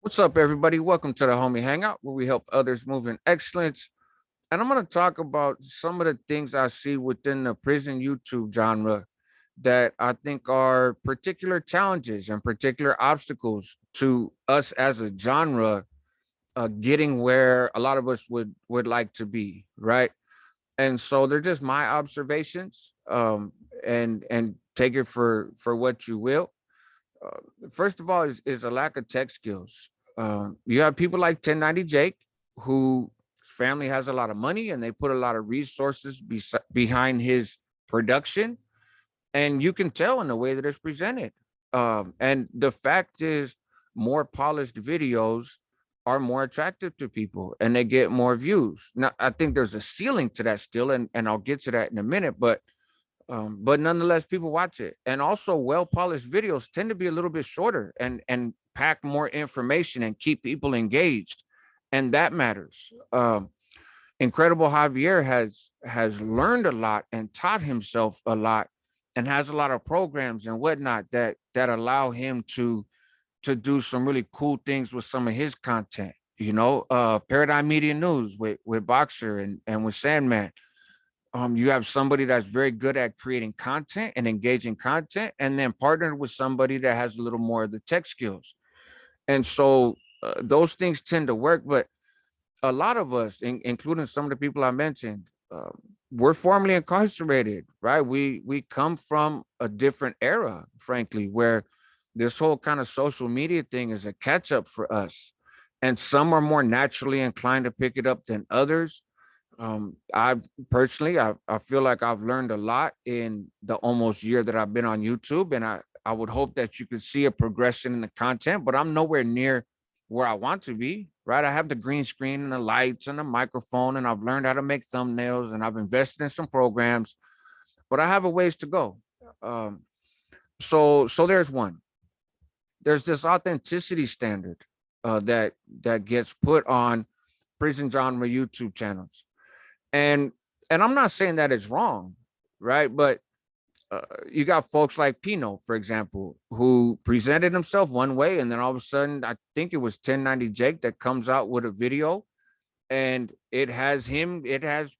What's up, everybody? Welcome to the Homie Hangout, where we help others move in excellence. And I'm going to talk about some of the things I see within the prison YouTube genre that I think are particular challenges and particular obstacles to us as a genre getting where a lot of us would like to be, right? And so they're just my observations, and take it for what you will. First of all, is a lack of tech skills. You have people like 1090 Jake, who family has a lot of money and they put a lot of resources behind his production, and you can tell in the way that it's presented. And the fact is, more polished videos are more attractive to people and they get more views. Now, I think there's a ceiling to that still, and I'll get to that in a minute, but nonetheless, people watch it. And also, well polished videos tend to be a little bit shorter and pack more information and keep people engaged, and that matters. Incredible Javier has learned a lot and taught himself a lot, and has a lot of programs and whatnot that allow him to do some really cool things with some of his content. Paradigm Media News with Boxer and with Sandman. You have somebody that's very good at creating content and engaging content, and then partnered with somebody that has a little more of the tech skills. And so those things tend to work. But a lot of us, including some of the people I mentioned, we're formerly incarcerated, right? We come from a different era, frankly, where this whole kind of social media thing is a catch up for us. And some are more naturally inclined to pick it up than others. I personally, I feel like I've learned a lot in the almost year that I've been on YouTube, and I would hope that you could see a progression in the content, but I'm nowhere near where I want to be, right? I have the green screen and the lights and the microphone, and I've learned how to make thumbnails, and I've invested in some programs, but I have a ways to go. Um, so there's one. There's this authenticity standard that gets put on prison genre YouTube channels, and I'm not saying that it's wrong, right? But you got folks like Pino, for example, who presented himself one way, and then all of a sudden, I think it was 1090 Jake that comes out with a video, and it has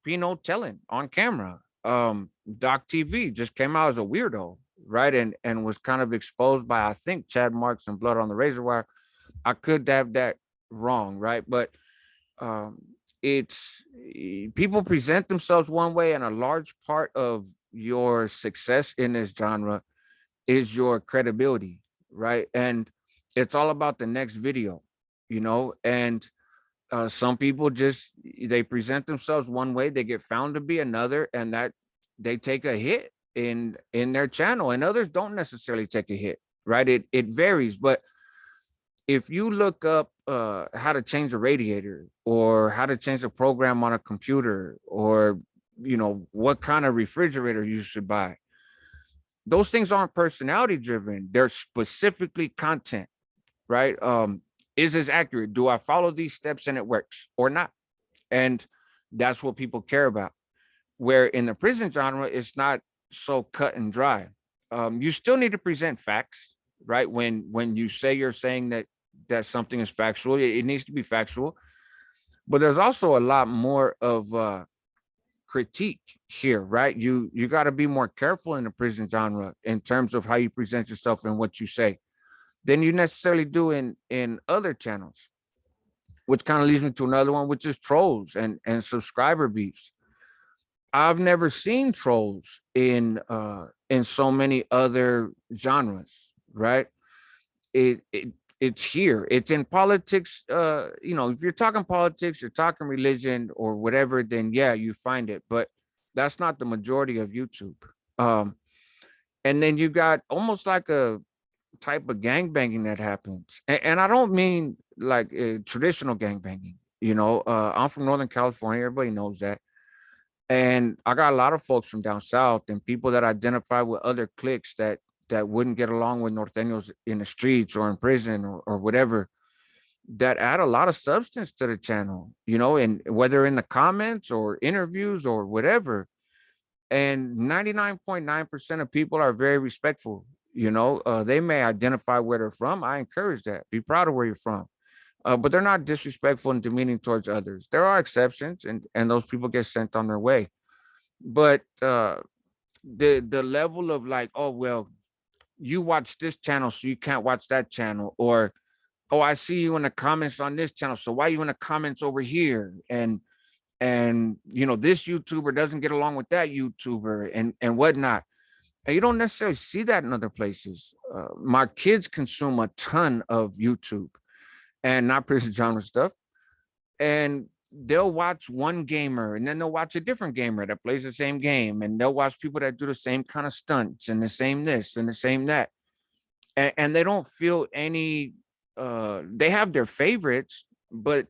Pino telling on camera. Doc TV just came out as a weirdo, right? And was kind of exposed by, I think, Chad Marks and Blood on the Razor Wire. I could have that wrong, right? But um, people present themselves one way, and a large part of your success in this genre is your credibility, right? And it's all about the next video, and some people just they present themselves one way, they get found to be another, and that they take a hit in their channel, and others don't necessarily take a hit, right? It varies. But if you look up how to change a radiator, or how to change a program on a computer, or what kind of refrigerator you should buy, those things aren't personality driven, they're specifically content, right? Is this accurate? Do I follow these steps and it works or not? And that's what people care about. Where in the prison genre, it's not so cut and dry. You still need to present facts, right? When you say you're saying that something is factual, it needs to be factual. But there's also a lot more of critique here, right? You got to be more careful in the prison genre in terms of how you present yourself and what you say than you necessarily do in other channels, which kind of leads me to another one, which is trolls and subscriber beefs. I've never seen trolls in so many other genres, right? It's here. It's in politics. If you're talking politics, you're talking religion or whatever, then yeah, you find it. But that's not the majority of YouTube. Um, and then you got almost like a type of gang banging that happens, and I don't mean like traditional gang banging. I'm from Northern California. Everybody knows that. And I got a lot of folks from down south and people that identify with other cliques that wouldn't get along with norteños in the streets or in prison or whatever, that add a lot of substance to the channel, and whether in the comments or interviews or whatever. And 99.9% of people are very respectful. They may identify where they're from. I encourage that. Be proud of where you're from. but they're not disrespectful and demeaning towards others. There are exceptions, and those people get sent on their way. But the level of like, oh well, you watch this channel, so you can't watch that channel, or oh, I see you in the comments on this channel, so why are you in the comments over here? And this YouTuber doesn't get along with that YouTuber and whatnot. And you don't necessarily see that in other places. My kids consume a ton of YouTube and not prison genre stuff. And they'll watch one gamer and then they'll watch a different gamer that plays the same game. And they'll watch people that do the same kind of stunts and the same this and the same that. And they don't feel any they have their favorites, but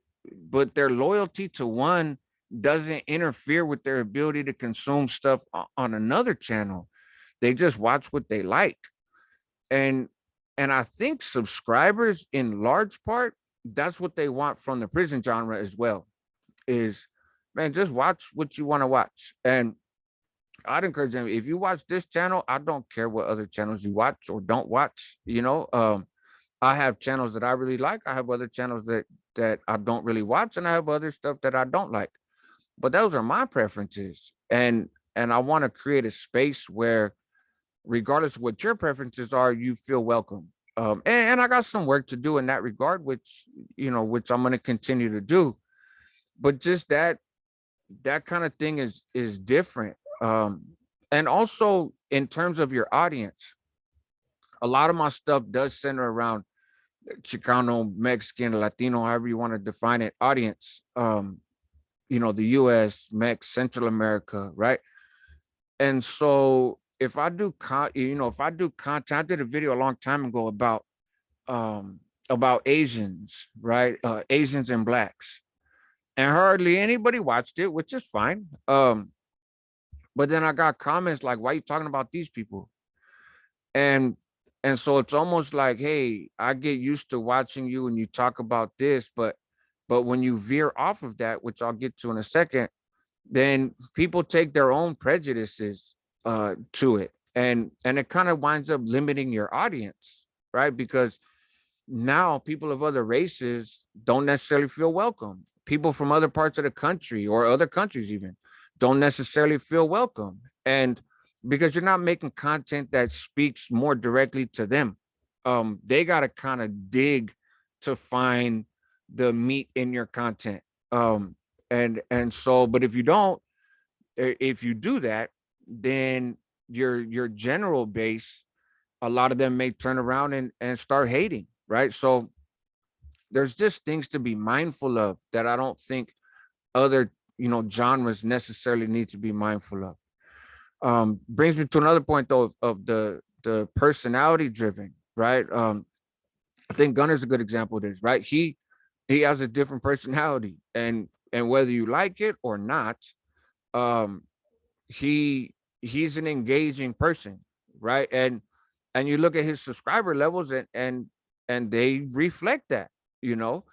their loyalty to one doesn't interfere with their ability to consume stuff on another channel. They just watch what they like. And and I think subscribers in large part, that's what they want from the prison genre as well. Is man, just watch what you want to watch. And I'd encourage them, if you watch this channel, I don't care what other channels you watch or don't watch. I have channels that I really like. I have other channels that I don't really watch, and I have other stuff that I don't like. But those are my preferences. And I want to create a space where regardless of what your preferences are, you feel welcome. And I got some work to do in that regard, which I'm going to continue to do. But just that kind of thing is different. And also in terms of your audience, a lot of my stuff does center around Chicano, Mexican, Latino, however you want to define it, audience. The US, Mex, Central America, right? And so if I do if I do content, I did a video a long time ago about Asians, right? Asians and blacks. And hardly anybody watched it, which is fine. But then I got comments like, why are you talking about these people? And and so it's almost like, hey, I get used to watching you and you talk about this, but when you veer off of that, which I'll get to in a second, then people take their own prejudices to it. And it kind of winds up limiting your audience, right? Because now people of other races don't necessarily feel welcome. People from other parts of the country or other countries even don't necessarily feel welcome. And because you're not making content that speaks more directly to them, they got to kind of dig to find the meat in your content. And so, but if you don't, if you do that, then your general base, a lot of them may turn around and start hating, right? So there's just things to be mindful of that I don't think other genres necessarily need to be mindful of. Brings me to another point though of the personality driven, right? I think Gunner's a good example of this, right? He has a different personality, and whether you like it or not, um he's an engaging person, right? And you look at his subscriber levels, and they reflect that, you know.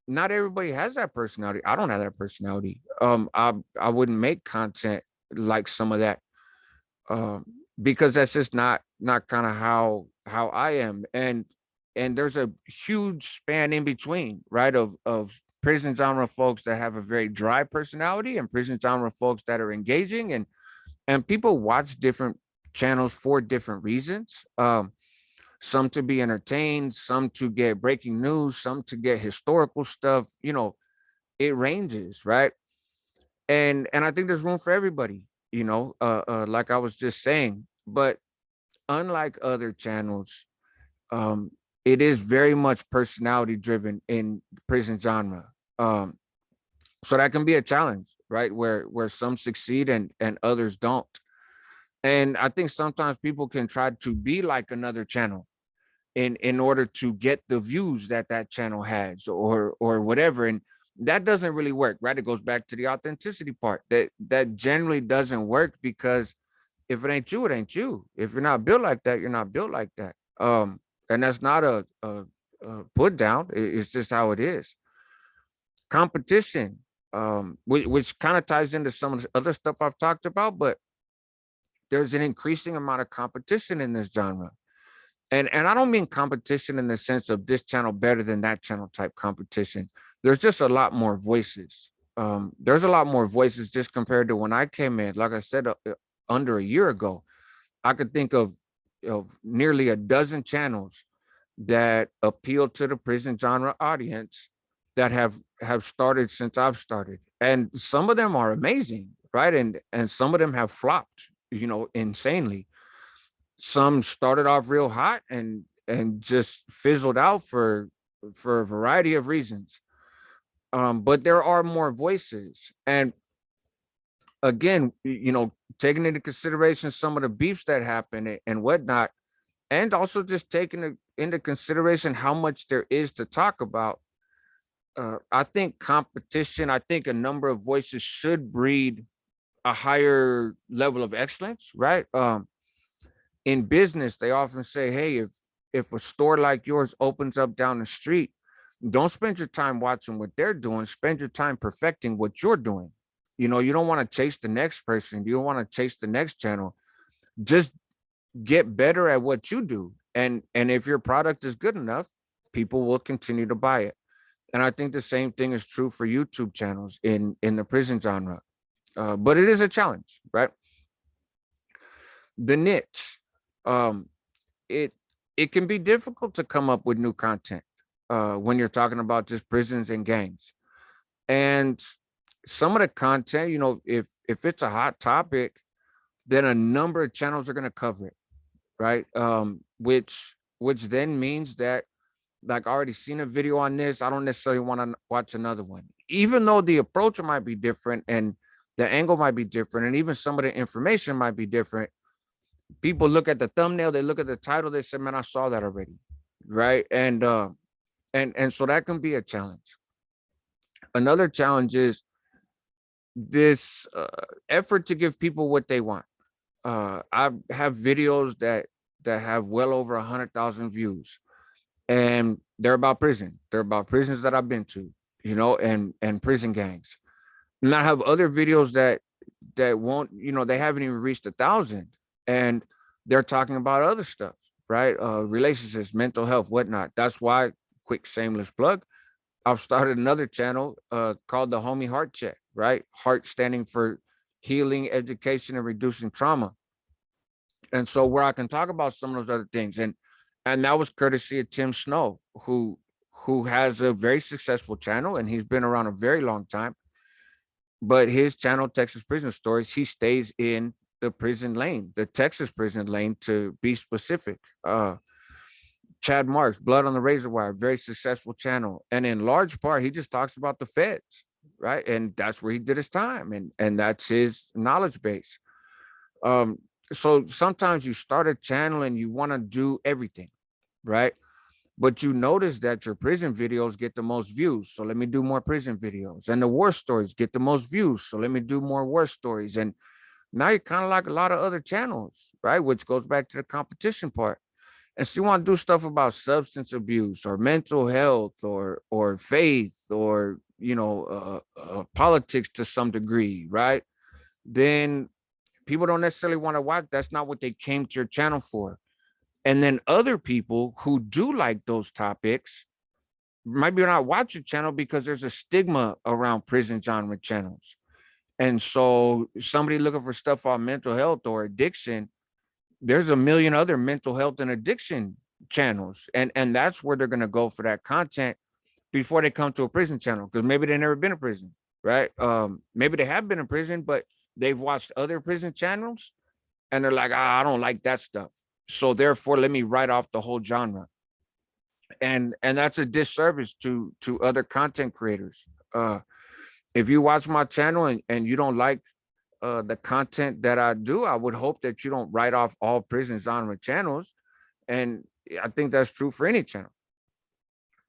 Not everybody has that personality. I don't have that personality. I wouldn't make content like some of that, um because that's just not kind of how I am. And there's a huge span in between, right, of prison genre folks that have a very dry personality and prison genre folks that are engaging. And people watch different channels for different reasons. Some to be entertained, some to get breaking news, some to get historical stuff. It ranges, right? And I think there's room for everybody, like I was just saying. But unlike other channels, um it is very much personality driven in prison genre. So that can be a challenge, right? Where some succeed and others don't. And I think sometimes people can try to be like another channel in order to get the views that that channel has, or whatever. And that doesn't really work, right? It goes back to the authenticity part. That generally doesn't work, because if it ain't you, it ain't you. If you're not built like that, you're not built like that. And that's not a put down. It's just how it is. Competition, which kind of ties into some of the other stuff I've talked about, but there's an increasing amount of competition in this genre. And I don't mean competition in the sense of this channel better than that channel type competition. There's just a lot more voices. There's a lot more voices just compared to when I came in. Like I said, under a year ago, I could think of nearly a dozen channels that appeal to the prison genre audience that have started since I've started, and some of them are amazing, right? And some of them have flopped, insanely. Some started off real hot and just fizzled out for a variety of reasons. But there are more voices, and again, taking into consideration some of the beefs that happen and whatnot, and also just taking into consideration how much there is to talk about. I think competition, I think a number of voices should breed a higher level of excellence, right? In business, they often say, hey, if a store like yours opens up down the street, don't spend your time watching what they're doing. Spend your time perfecting what you're doing. You don't want to chase the next person. You don't want to chase the next channel. Just get better at what you do. And if your product is good enough, people will continue to buy it. And I think the same thing is true for YouTube channels in the prison genre. But it is a challenge, right? The niche. Um, it it can be difficult to come up with new content when you're talking about just prisons and gangs. And some of the content, if it's a hot topic, then a number of channels are going to cover it, right? Which then means that, like, I already seen a video on this, I don't necessarily want to watch another one, even though the approach might be different and the angle might be different, and even some of the information might be different. People look at the thumbnail, they look at the title, they say, "Man, I saw that already," right? And so that can be a challenge. Another challenge is this effort to give people what they want. I have videos that have well over 100,000 views, and they're about prison. They're about prisons that I've been to, and prison gangs. And I have other videos that won't, they haven't even reached 1,000, and they're talking about other stuff, right? Relationships, mental health, whatnot. That's why, quick shameless plug, I've started another channel called the Homie Heart Check, right? Heart standing for healing, education, and reducing trauma. And so where I can talk about some of those other things, and that was courtesy of Tim Snow, who has a very successful channel, and he's been around a very long time. But his channel, Texas Prison Stories, he stays in the prison lane, the Texas prison lane, to be specific. Chad Marks, Blood on the Razor Wire, very successful channel, and in large part, he just talks about the feds, right? And that's where he did his time, and that's his knowledge base. Um, so sometimes you start a channel and you want to do everything, right? But you notice that your prison videos get the most views. So let me do more prison videos. And the war stories get the most views. So let me do more war stories. And now you're kind of like a lot of other channels, right? Which goes back to the competition part. And so you want to do stuff about substance abuse or mental health or faith or politics to some degree, right? Then people don't necessarily want to watch. That's not what they came to your channel for. And then other people who do like those topics might be not watch your channel because there's a stigma around prison genre channels. And so somebody looking for stuff on mental health or addiction, there's a million other mental health and addiction channels. And that's where they're gonna go for that content before they come to a prison channel, because maybe they've never been in prison, right? Maybe they have been in prison, but they've watched other prison channels and they're like, I don't like that stuff. So therefore, let me write off the whole genre. And that's a disservice to other content creators. If you watch my channel and you don't like the content that I do, I would hope that you don't write off all prison genre channels. And I think that's true for any channel.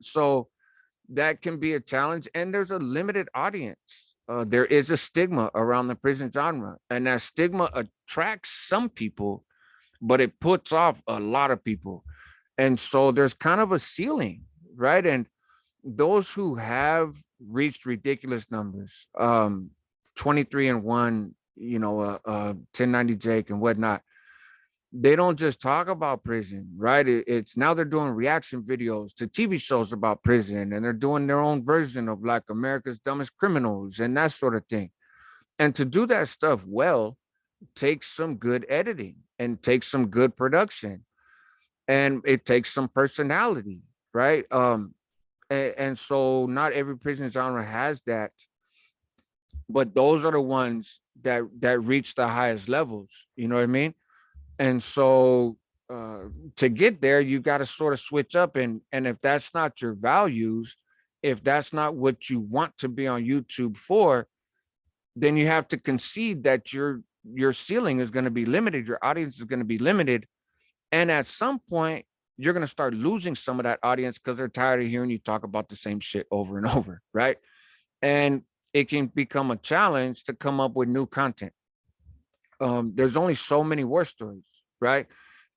So that can be a challenge. And there's a limited audience. There is a stigma around the prison genre, and that stigma attracts some people, but it puts off a lot of people. And so there's kind of a ceiling, right? And those who have reached ridiculous numbers, 23 and 1, 1090 Jake and whatnot, they don't just talk about prison, right? It's now they're doing reaction videos to TV shows about prison, and they're doing their own version of like America's Dumbest Criminals and that sort of thing. And to do that stuff well takes some good editing and takes some good production, and it takes some personality, right? And so not every prison genre has that, but those are the ones that reach the highest levels. You know what I mean? And so uh, to get there, you got to sort of switch up, and if that's not your values, if that's not what you want to be on YouTube for, then you have to concede that your ceiling is going to be limited, your audience is going to be limited, and at some point you're going to start losing some of that audience because they're tired of hearing you talk about the same shit over and over, right? And it can become a challenge to come up with new content. There's only so many war stories, right?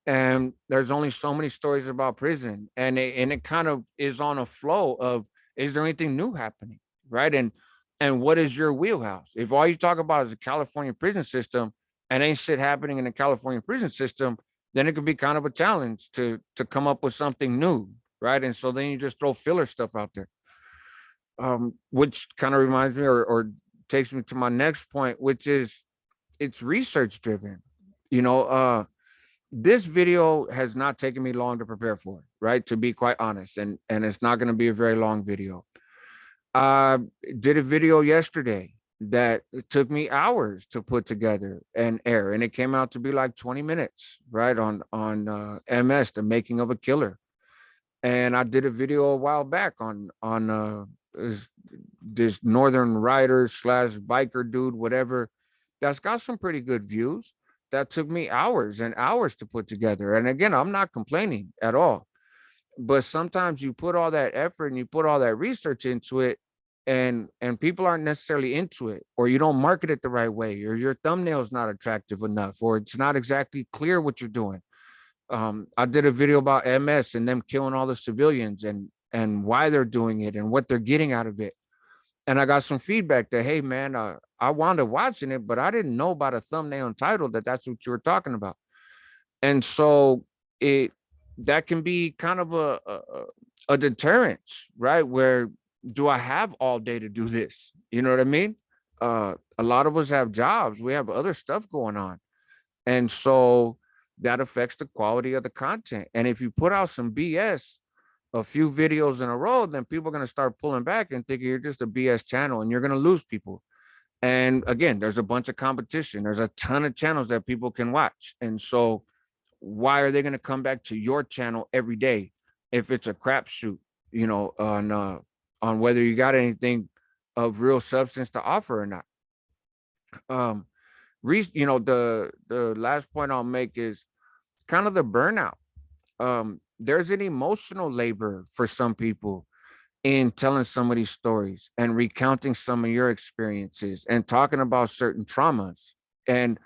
And there's only so many stories about prison, and it kind of is on a flow of, is there anything new happening, right? And what is your wheelhouse? If all you talk about is the California prison system and ain't shit happening in the California prison system, then it could be kind of a challenge to come up with something new, right? And so then you just throw filler stuff out there, which kind of reminds me, or takes me to my next point, which is it's research driven. You know, this video has not taken me long to prepare for, right? To be quite honest, and it's not going to be a very long video. I did a video yesterday that it took me hours to put together and air, and it came out to be like 20 minutes, right? On MS, the making of a killer. And I did a video a while back on this northern rider slash biker dude, whatever, that's got some pretty good views. That took me hours and hours to put together. And again, I'm not complaining at all. But sometimes you put all that effort and you put all that research into it, and people aren't necessarily into it, or you don't market it the right way, or your thumbnail is not attractive enough, or it's not exactly clear what you're doing. I did a video about MS and them killing all the civilians, and why they're doing it and what they're getting out of it. And I got some feedback that, hey man, I wound up watching it, but I didn't know about a thumbnail and title that that's what you were talking about. And so it that can be kind of a deterrence, right? Where do I have all day to do this? You know what I mean? A lot of us have jobs, we have other stuff going on, and so that affects the quality of the content. And if you put out some BS a few videos in a row, then people are going to start pulling back and thinking you're just a BS channel, and you're going to lose people. And again, there's a bunch of competition. There's a ton of channels that people can watch. And so why are they going to come back to your channel every day if it's a crapshoot, you know, on whether you got anything of real substance to offer or not? Um, you know, the last point I'll make is kind of the burnout. There's an emotional labor for some people in telling some of these stories and recounting some of your experiences and talking about certain traumas. And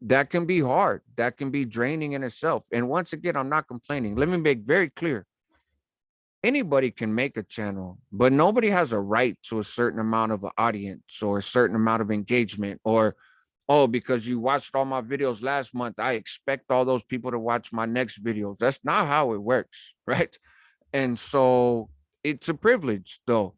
that can be hard. That can be draining in itself. And once again, I'm not complaining. Let me make very clear, anybody can make a channel, but nobody has a right to a certain amount of an audience or a certain amount of engagement, or, oh, because you watched all my videos last month, I expect all those people to watch my next videos. That's not how it works, right? And so it's a privilege, though,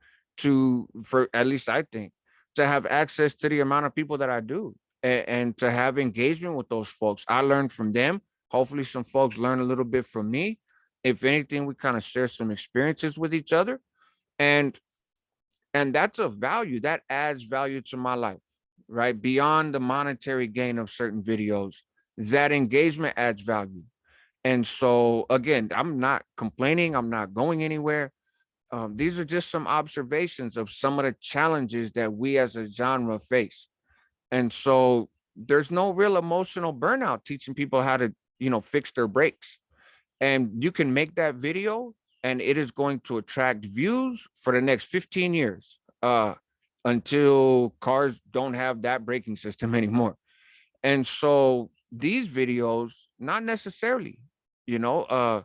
for at least I think, to have access to the amount of people that I do, and to have engagement with those folks. I learn from them. Hopefully, some folks learn a little bit from me. If anything, we kind of share some experiences with each other, and that's a value that adds value to my life, right? Beyond the monetary gain of certain videos, that engagement adds value. And so, again, I'm not complaining. I'm not going anywhere. These are just some observations of some of the challenges that we as a genre face. And so there's no real emotional burnout teaching people how to, you know, fix their brakes. And you can make that video and it is going to attract views for the next 15 years, until cars don't have that braking system anymore. And so these videos, not necessarily, you know,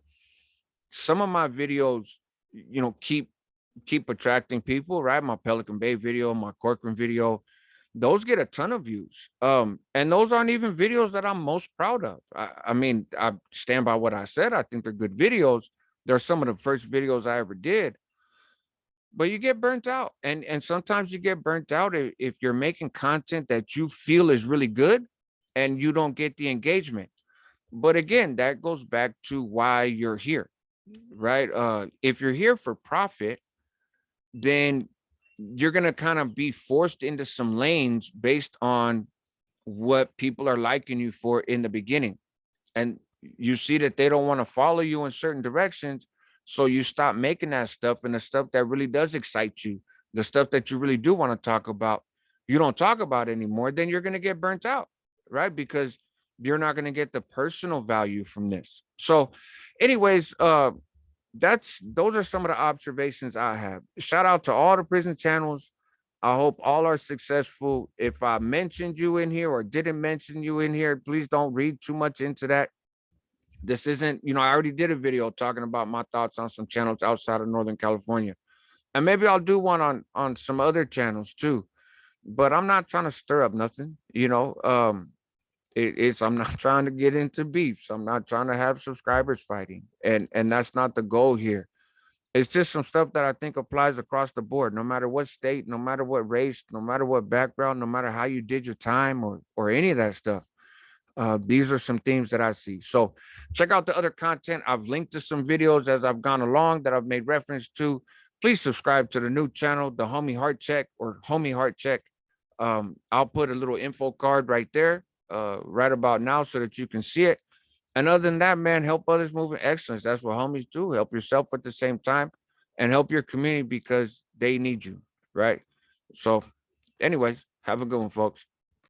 some of my videos, you know, keep attracting people, right? My Pelican Bay video, my Corcoran video, those get a ton of views. And those aren't even videos that I'm most proud of. I mean, I stand by what I said. I think they're good videos. They're some of the first videos I ever did, but you get burnt out. And sometimes you get burnt out if you're making content that you feel is really good and you don't get the engagement. But again, that goes back to why you're here, right? If you're here for profit, then you're going to kind of be forced into some lanes based on what people are liking you for in the beginning. And you see that they don't want to follow you in certain directions. So you stop making that stuff, and the stuff that really does excite you, the stuff that you really do want to talk about, you don't talk about anymore. Then you're going to get burnt out, right? Because you're not going to get the personal value from this. So, anyways, those are some of the observations I have. Shout out to all the prison channels. I hope all are successful. If I mentioned you in here or didn't mention you in here, please don't read too much into that. This isn't, I already did a video talking about my thoughts on some channels outside of Northern California. And maybe I'll do one on some other channels too. But I'm not trying to stir up nothing, it's I'm not trying to get into beefs. I'm not trying to have subscribers fighting. And that's not the goal here. It's just some stuff that I think applies across the board, no matter what state, no matter what race, no matter what background, no matter how you did your time or any of that stuff. These are some themes that I see. So check out the other content. I've linked to some videos as I've gone along that I've made reference to. Please subscribe to the new channel, the Homie Heart Check or Homie Heart Check. I'll put a little info card right there, right about now, so that you can see it. And other than that, man, help others move in excellence. That's what homies do. Help yourself at the same time and help your community because they need you, right? So, anyways, have a good one, folks.